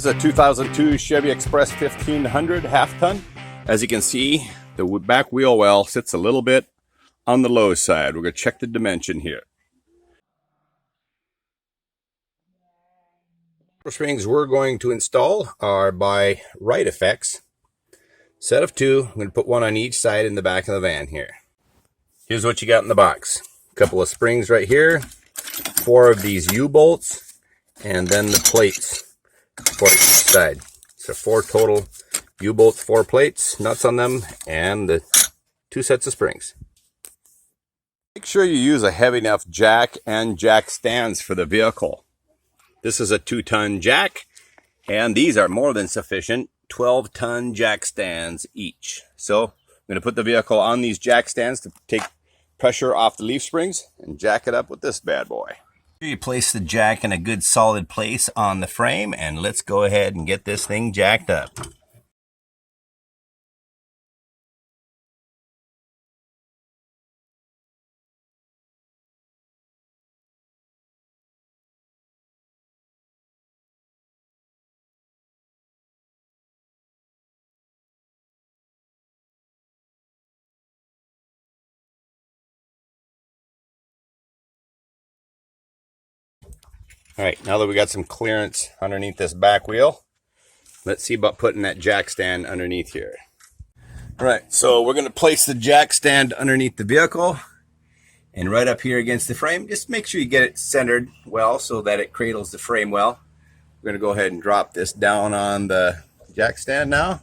is a 2002 Chevy Express 1500 half-ton. As you can see, the back wheel well sits a little bit on the low side. We're going to check the dimension here. The springs we're going to install are by Right Effex. Set of two. I'm going to put one on each side in the back of the van here. Here's what you got in the box. A couple of springs right here, 4 of these U-bolts, and then the plates for each side. So 4 total U-bolts, 4 plates, nuts on them, and the 2 sets of springs. Make sure you use a heavy enough jack and jack stands for the vehicle. This is a 2-ton jack, and these are more than sufficient, 12-ton jack stands each. So I'm going to put the vehicle on these jack stands to take pressure off the leaf springs and jack it up with this bad boy. You place the jack in a good solid place on the frame, and let's go ahead and get this thing jacked up. All right, now that we got some clearance underneath this back wheel, let's see about putting that jack stand underneath here. All right, so we're going to place the jack stand underneath the vehicle and right up here against the frame. Just make sure you get it centered well so that it cradles the frame well. We're going to go ahead and drop this down on the jack stand now.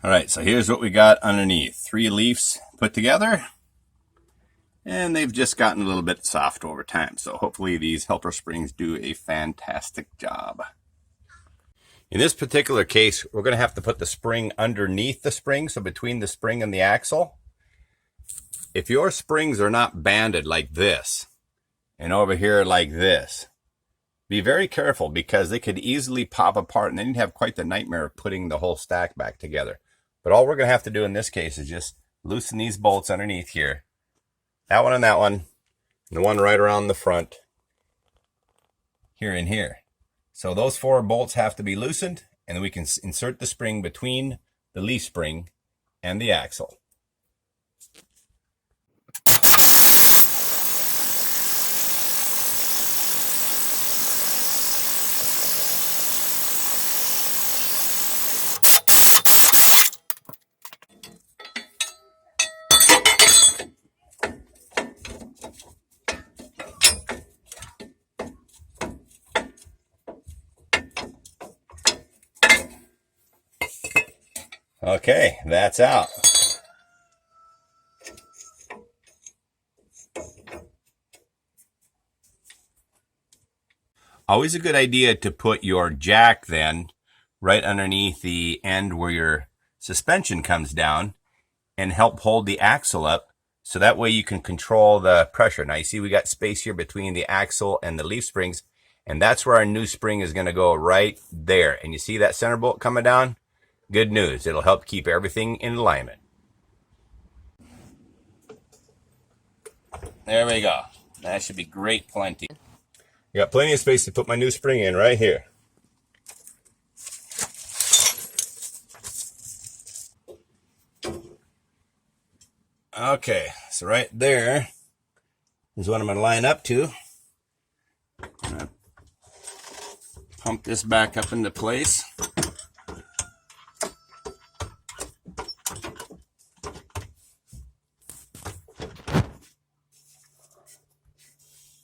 All right, so here's what we got underneath. 3 leaves put together, and they've just gotten a little bit soft over time. So hopefully these helper springs do a fantastic job. In this particular case, we're going to have to put the spring underneath the spring, so between the spring and the axle. If your springs are not banded like this, and over here like this, be very careful because they could easily pop apart, and then you'd have quite the nightmare of putting the whole stack back together. But all we're going to have to do in this case is just loosen these bolts underneath here. That one and that one. And the one right around the front. Here and here. So those 4 bolts have to be loosened. And then we can insert the spring between the leaf spring and the axle. Okay, that's out. Always a good idea to put your jack then right underneath the end where your suspension comes down and help hold the axle up, so that way you can control the pressure. Now you see we got space here between the axle and the leaf springs, and that's where our new spring is going to go, right there. And you see that center bolt coming down? Good news, it'll help keep everything in alignment. There we go. That should be great plenty. I got plenty of space to put my new spring in right here. Okay, so right there is what I'm going to line up to. I'm going to pump this back up into place.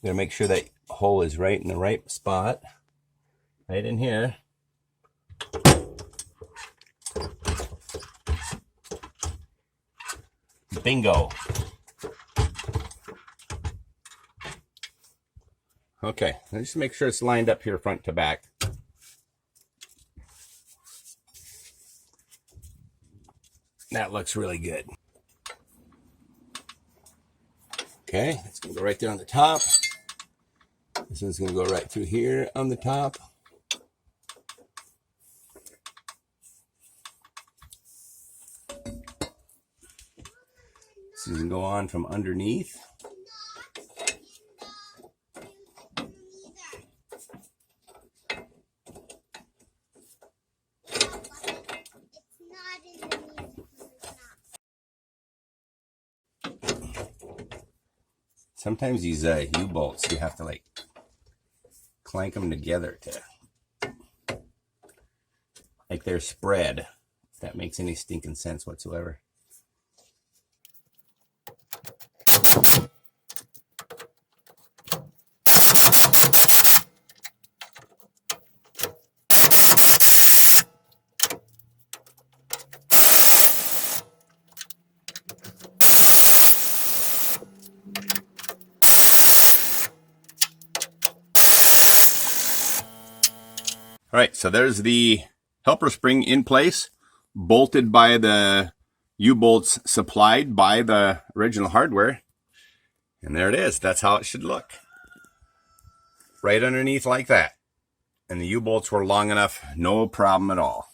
I'm going to make sure that hole is right in the right spot, right in here. Bingo. Okay, let's just make sure it's lined up here front to back. That looks really good. Okay, it's going to go right there on the top. This one's going to go right through here on the top. So you can go on from underneath. Sometimes these U-bolts, you have to like clank them together to like they're spread, if that makes any stinking sense whatsoever. All right, so there's the helper spring in place, bolted by the U-bolts supplied by the original hardware. And there it is. That's how it should look. Right underneath like that. And the U-bolts were long enough, no problem at all.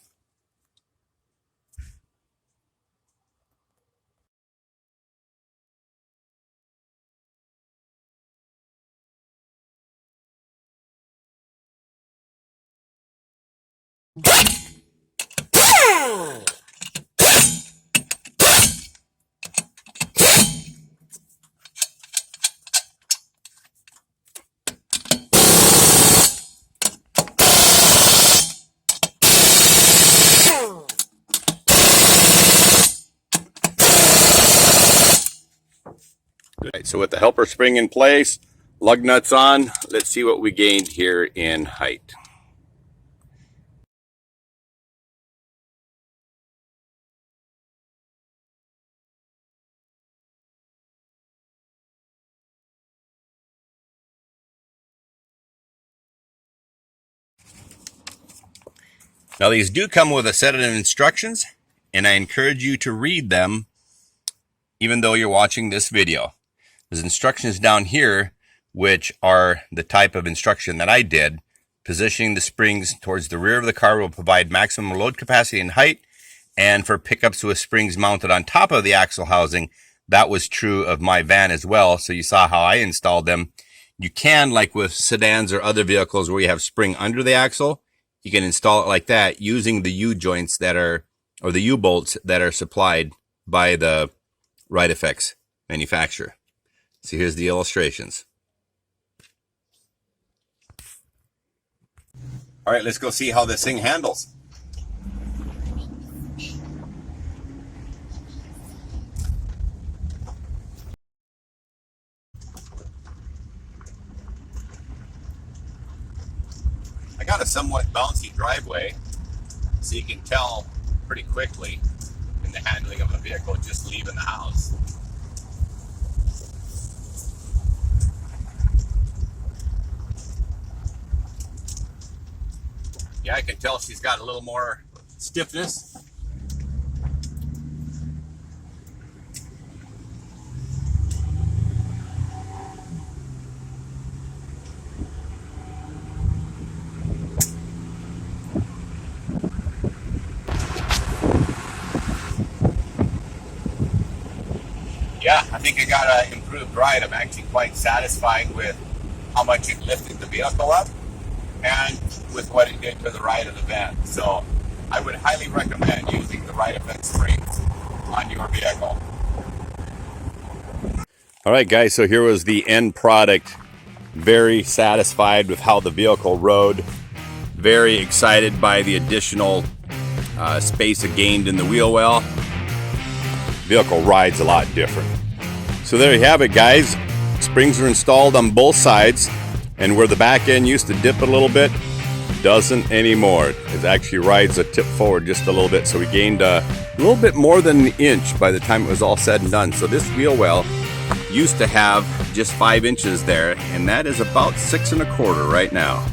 Right, so with the helper spring in place, lug nuts on, let's see what we gained here in height. Now these do come with a set of instructions, and I encourage you to read them even though you're watching this video. There's instructions down here which are the type of instruction that I did. Positioning the springs towards the rear of the car will provide maximum load capacity and height, and for pickups with springs mounted on top of the axle housing, that was true of my van as well. So you saw how I installed them. You can, like with sedans or other vehicles where you have spring under the axle, you can install it like that using the U-joints that are, or the U-bolts that are supplied by the Effex manufacturer. So here's the illustrations. All right, let's go see how this thing handles. I got a somewhat bouncy driveway, so you can tell pretty quickly in the handling of a vehicle just leaving the house. Yeah, I can tell she's got a little more stiffness. Yeah, I think I got an improved ride. I'm actually quite satisfied with how much it lifted the vehicle up and with what it did to the ride of the van. So I would highly recommend using the Effex springs on your vehicle. All right, guys, so here was the end product. Very satisfied with how the vehicle rode. Very excited by the additional space it gained in the wheel well. Vehicle rides a lot different. So there you have it, guys. Springs are installed on both sides, and where the back end used to dip a little bit, doesn't anymore. It actually rides a tip forward just a little bit, so we gained a little bit more than an inch by the time it was all said and done. So this wheel well used to have just 5 inches there, and that is about 6 1/4 right now.